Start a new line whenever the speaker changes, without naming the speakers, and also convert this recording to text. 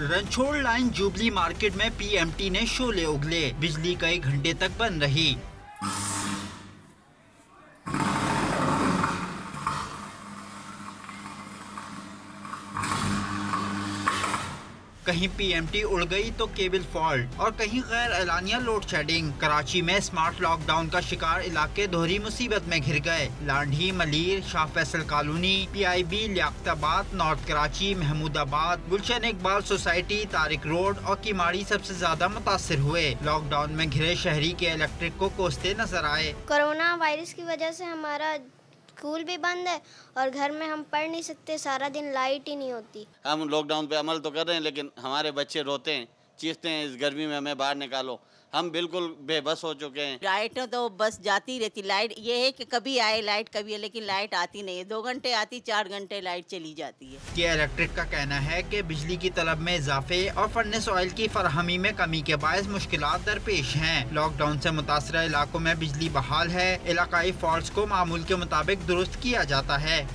Ranchhor line jubilee market में PMT ने शोले उगले, बिजली कई घंटे तक बंद रही। कहीं पीएमटी उड़ गई तो केबल फॉल्ट और कहीं गैर एलानिया लोड शेडिंग। कराची में स्मार्ट लॉकडाउन का शिकार इलाके दोहरी मुसीबत में घिर गए। Landhi, Malir, Shah Faisal colony, PIB, Liaquatabad, north Karachi, Mahmoodabad, Gulshan Iqbal society, Tariq road और किमाड़ी सबसे ज्यादा मुतासिर हुए। लॉकडाउन में घिरे शहरी के इलेक्ट्रिक को कोसते नजर आए।
कोरोना वायरस की वजह से हमारा स्कूल भी बंद है और घर में हम पढ़ नहीं सकते, सारा दिन लाइट ही नहीं होती।
हम लॉकडाउन पे अमल तो कर रहे हैं, लेकिन हमारे बच्चे रोते हैं, चीखते हैं, इस गर्मी में हमें बाहर निकालो। हम बिल्कुल बेबस हो चुके हैं।
लाइट तो बस जाती रहती, लाइट ये है कि कभी आए लाइट कभी है, लेकिन लाइट आती नहीं है। 2 घंटे आती, 4 घंटे लाइट चली जाती है।
के इलेक्ट्रिक का कहना है कि बिजली की तलब में इजाफे और फर्नेस ऑयल की फराहमी में कमी के बायस मुश्किलात दरपेश हैं। लॉकडाउन से मुतासरा इलाकों में बिजली बहाल है। इलाकाई फॉल्ट्स को मामूल के मुताबिक दुरुस्त किया जाता है।